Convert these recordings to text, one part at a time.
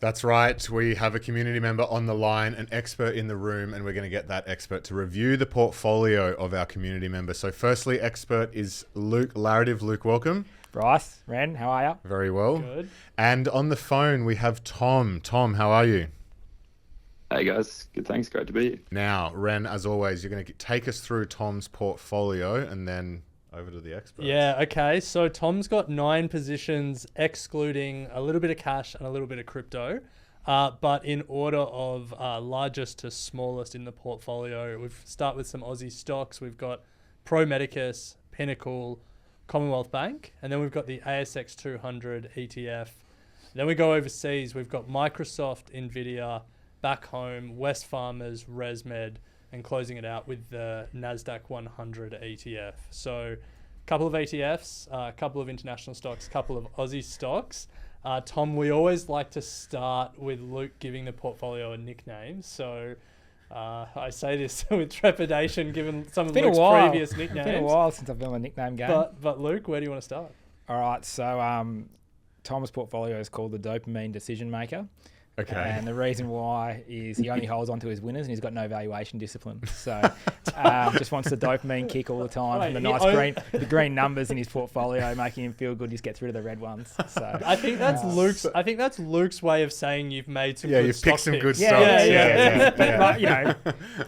That's right. We have a community member on the line, an expert in the room, and we're going to get that expert to review the portfolio of our community member. So firstly, expert is Luke Laretive. Luke, welcome. Bryce, Ren, how are you? Very well. Good. And on the phone, we have Tom. Tom, how are you? Hey guys, good, thanks, great to be here. Now, Ren, as always, you're going to take us through Tom's portfolio and then over to the experts. Yeah, okay. So Tom's got 9 positions, excluding a little bit of cash and a little bit of crypto. But in order of largest to smallest in the portfolio, we've start with some Aussie stocks. We've got Pro Medicus, Pinnacle, Commonwealth Bank, and then we've got the ASX 200 ETF. Then we go overseas. We've got Microsoft, Nvidia, back home, West Farmers, ResMed, and closing it out with the NASDAQ 100 ETF. So a couple of ETFs, a couple of international stocks, a couple of Aussie stocks. Tom, we always like to start with Luke giving the portfolio a nickname. So I say this with trepidation given some of Luke's previous nicknames. It's been a while since I've been on a nickname game. But Luke, where do you want to start? All right, so Tom's portfolio is called the Dopamine Decision Maker. Okay. And the reason why is he only holds on to his winners and he's got no valuation discipline. So just wants the dopamine kick all the time from the nice green numbers in his portfolio, making him feel good. Just gets rid of the red ones. So I think that's Luke's way of saying you've made some Yeah, good you've stock picked some picks. good Yeah, stocks. yeah. Yeah. But, you know,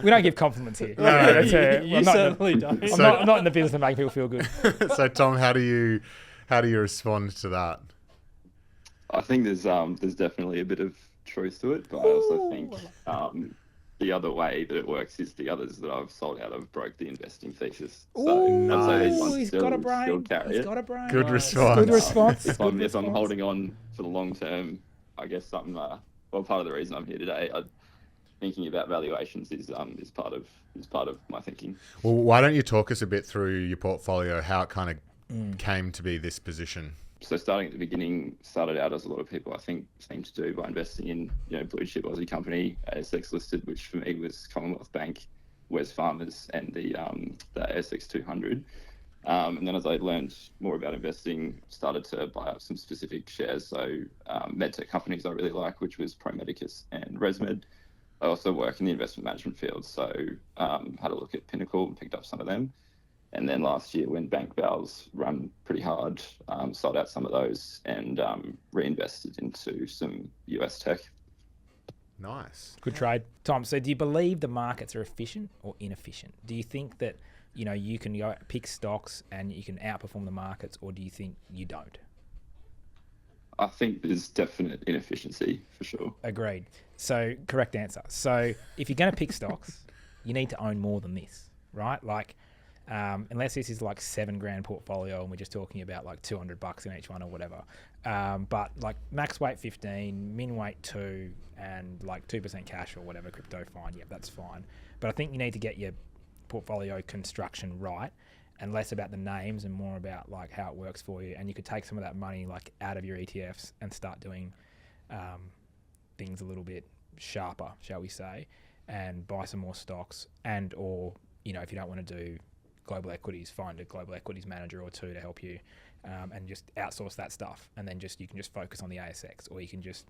we don't give compliments here. No, you certainly don't. I'm not in the business of making people feel good. So Tom, how do you respond to that? I think there's definitely a bit of truth to it, but I also think the other way that it works is the others that I've sold out of broke the investing thesis. So I'd say these ones He's still, got a brain. still carry He's it. got a brain. Good Nice. response. Good response. If I'm holding on for the long term, I guess something. Well, part of the reason I'm here today, thinking about valuations is part of my thinking. Well, why don't you talk us a bit through your portfolio, how it kind of came to be this position? So starting at the beginning, started out as a lot of people I think seem to do by investing in blue chip Aussie company, ASX listed, which for me was Commonwealth Bank, West Farmers, and the ASX 200. And then as I learned more about investing, started to buy up some specific shares. So medtech companies I really like, which was Pro Medicus and ResMed. I also work in the investment management field, so had a look at Pinnacle and picked up some of them. And then last year, when bank vals run pretty hard, sold out some of those and reinvested into some US tech. Nice. Good trade. Tom, so do you believe the markets are efficient or inefficient? Do you think that, you can go pick stocks and you can outperform the markets, or do you think you don't? I think there's definite inefficiency for sure. Agreed. So correct answer. So if you're going to pick stocks, you need to own more than this, right? Like, unless this is like $7,000 portfolio and we're just talking about like $200 in each one or whatever. But like max weight 15, min weight 2, and like 2% cash or whatever, crypto, fine. Yeah, that's fine. But I think you need to get your portfolio construction right and less about the names and more about like how it works for you. And you could take some of that money like out of your ETFs and start doing things a little bit sharper, shall we say, and buy some more stocks and or, if you don't want to do global equities, find a global equities manager or two to help you and just outsource that stuff. And then you can just focus on the ASX, or you can just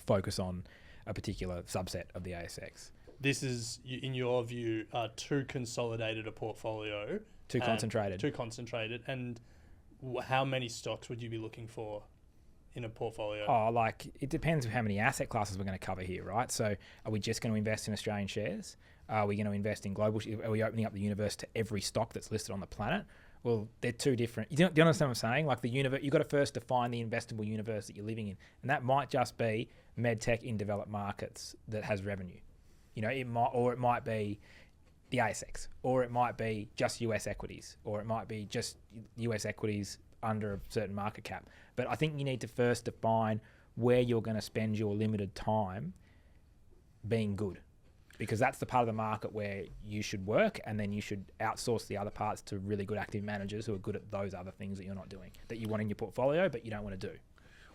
focus on a particular subset of the ASX. This is, in your view, too consolidated a portfolio. Too concentrated. Too concentrated. And how many stocks would you be looking for in a portfolio? Oh, like it depends how many asset classes we're going to cover here, right? So are we just going to invest in Australian shares? Are we going to invest in global? Are we opening up the universe to every stock that's listed on the planet? Well, they're two different. Do you understand what I'm saying? Like the universe, you've got to first define the investable universe that you're living in, and that might just be medtech in developed markets that has revenue. It might be the ASX, or it might be just US equities, or it might be just US equities under a certain market cap. But I think you need to first define where you're going to spend your limited time being good, because that's the part of the market where you should work, and then you should outsource the other parts to really good active managers who are good at those other things that you're not doing, that you want in your portfolio but you don't want to do.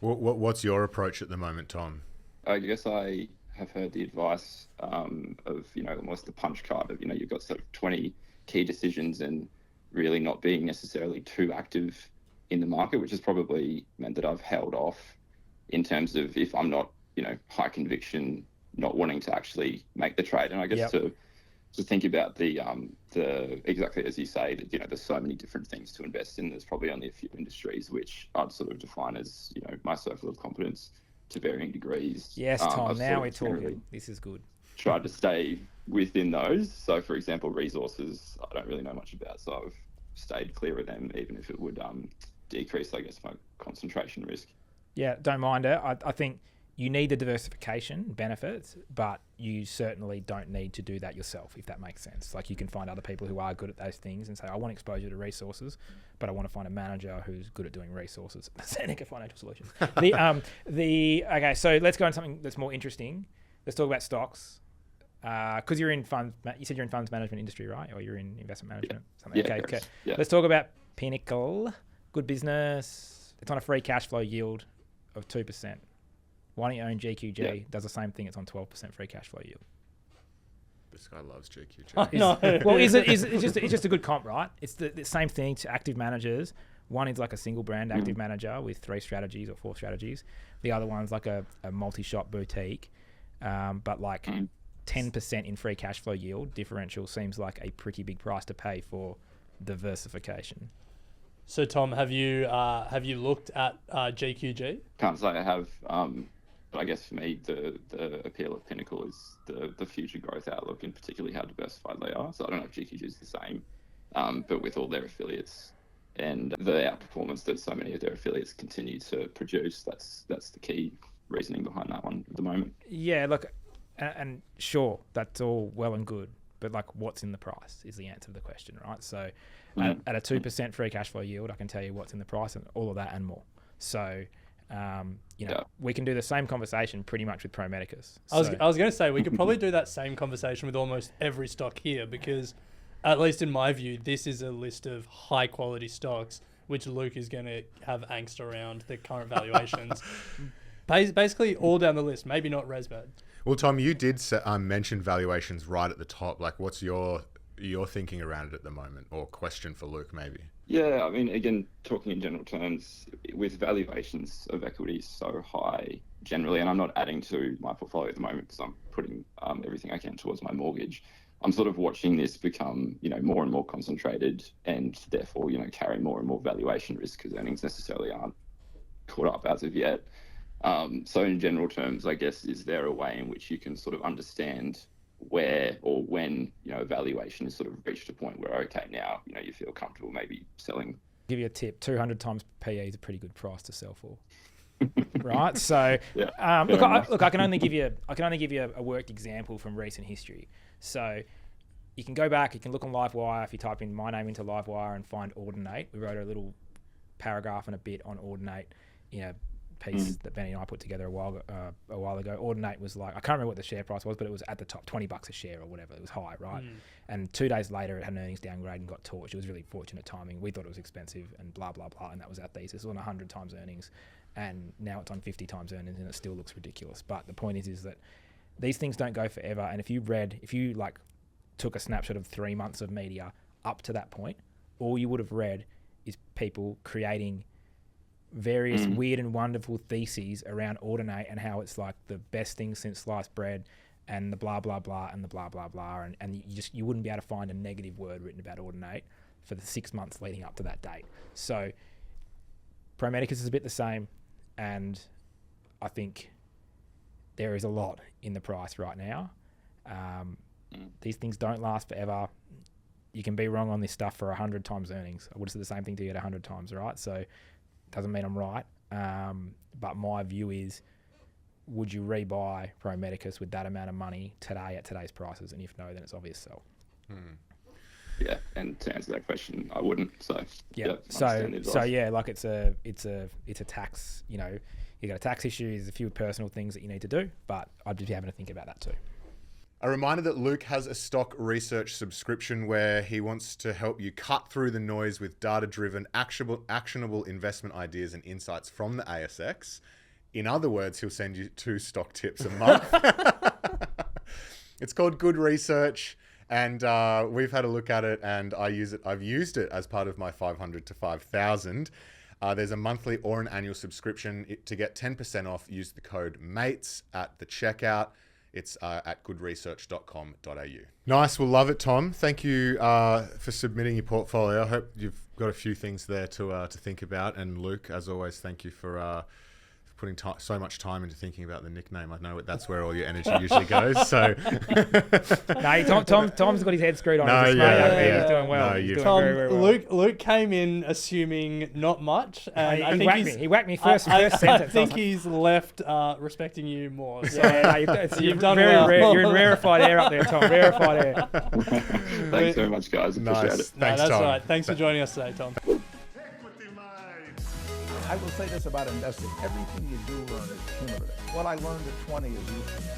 What's your approach at the moment, Tom? I guess I have heard the advice of almost the punch card of you've got sort of 20 key decisions and really not being necessarily too active in the market, which has probably meant that I've held off in terms of if I'm not high conviction, not wanting to actually make the trade. And I guess Yep. to think about the exactly as you say, that there's so many different things to invest in. There's probably only a few industries which I'd sort of define as my circle of competence to varying degrees. Yes, Tom. I've Now sort we're of generally talking. This is good. tried to stay within those. So, for example, resources, I don't really know much about, so I've stayed clear of them, even if it would decrease, I guess, my concentration risk. Yeah, don't mind it. I think you need the diversification benefits, but you certainly don't need to do that yourself, if that makes sense. Like, you can find other people who are good at those things and say, I want exposure to resources, but I want to find a manager who's good at doing resources. Seneca Financial Solutions. Okay, so let's go on something that's more interesting. Let's talk about stocks. Because you're in funds, you said you're in funds management industry, right? Or you're in investment management, something. Yeah, Okay. yeah. Let's talk about Pinnacle. Good business. It's on a free cash flow yield of 2%. Why don't you own GQG? Yeah. Does the same thing. It's on 12% free cash flow yield. This guy loves GQG. No. Well, it's just a good comp, right? It's the same thing to active managers. One is like a single brand active manager with 3 strategies or 4 strategies. The other one's like a multi-shop boutique, but like 10% in free cash flow yield differential seems like a pretty big price to pay for diversification. So Tom, have you looked at GQG? Can't say I have, but I guess for me, the appeal of Pinnacle is the future growth outlook, and particularly how diversified they are. So I don't know if GQG is the same, but with all their affiliates and the outperformance that so many of their affiliates continue to produce, that's the key reasoning behind that one at the moment. Yeah, look, and sure, that's all well and good, but like, what's in the price is the answer to the question, right? So at a 2% free cash flow yield, I can tell you what's in the price and all of that and more. So, we can do the same conversation pretty much with Pro Medicus. I was going to say, we could probably do that same conversation with almost every stock here, because at least in my view, this is a list of high quality stocks, which Luke is going to have angst around the current valuations. Basically all down the list, maybe not ResMed. Well, Tom, you did mention valuations right at the top. Like, what's your thinking around it at the moment, or question for Luke maybe? Yeah, I mean, again, talking in general terms, with valuations of equities so high generally, and I'm not adding to my portfolio at the moment because I'm putting everything I can towards my mortgage. I'm sort of watching this become, more and more concentrated, and therefore, carry more and more valuation risk because earnings necessarily aren't caught up as of yet. So in general terms, I guess, is there a way in which you can sort of understand where or when, valuation is sort of reached a point where, okay, now, you feel comfortable maybe selling? Give you a tip: 200 times PE is a pretty good price to sell for. Right. So, Yeah, I can only give you a worked example from recent history. So, you can go back, you can look on Livewire. If you type in my name into Livewire and find Ordinate, we wrote a little paragraph and a bit on Ordinate, piece that Benny and I put together a while ago. Ordinate was like, I can't remember what the share price was, but it was at the top, $20 a share or whatever. It was high, right? And 2 days later, it had an earnings downgrade and got torched. It was really fortunate timing. We thought it was expensive and blah, blah, blah. And that was our thesis. It was on 100 times earnings, and now it's on 50 times earnings, and it still looks ridiculous. But the point is that these things don't go forever. And if you took a snapshot of 3 months of media up to that point, all you would have read is people creating various weird and wonderful theses around Ordinate and how it's like the best thing since sliced bread, and the blah blah blah and the blah blah blah, and you wouldn't be able to find a negative word written about Ordinate for the 6 months leading up to that date. So Pro Medicus is a bit the same, and I think there is a lot in the price right now. These things don't last forever. You can be wrong on this stuff for 100 times earnings. I would have said the same thing to you at 100 times, right? So doesn't mean I'm right. But my view is, would you rebuy Pro Medicus with that amount of money today at today's prices? And if no, then it's obvious sell. Yeah, and to answer that question, I wouldn't. So yeah. So yeah, like it's a tax. You got a tax issue. There's a few personal things that you need to do, but I'd be having to think about that too. A reminder that Luke has a stock research subscription where he wants to help you cut through the noise with data-driven, actionable investment ideas and insights from the ASX. In other words, he'll send you 2 stock tips a month. It's called Good Research, and we've had a look at it, and I've used it as part of my 500 to 5,000. There's a monthly or an annual subscription. To get 10% off, use the code MATES at the checkout. It's at goodresearch.com.au. Nice. We'll love it, Tom. Thank you for submitting your portfolio. I hope you've got a few things there to think about. And Luke, as always, thank you for putting so much time into thinking about the nickname. I know that's where all your energy usually goes. So No, Tom's got his head screwed on. No, He's doing well. No, He's doing Tom, very, very well. Luke came in assuming not much, and I think He whacked me first sentence. I think he's left respecting you more. So You've done very well. rare. You're in rarefied air up there, Tom. Rarefied air. Thanks very much, guys. Appreciate nice. it. No, Thanks, that's Tom. all right. Thanks for joining us today, Tom. I will say this about investing. Everything you do learn is cumulative. What I learned at 20 is useful.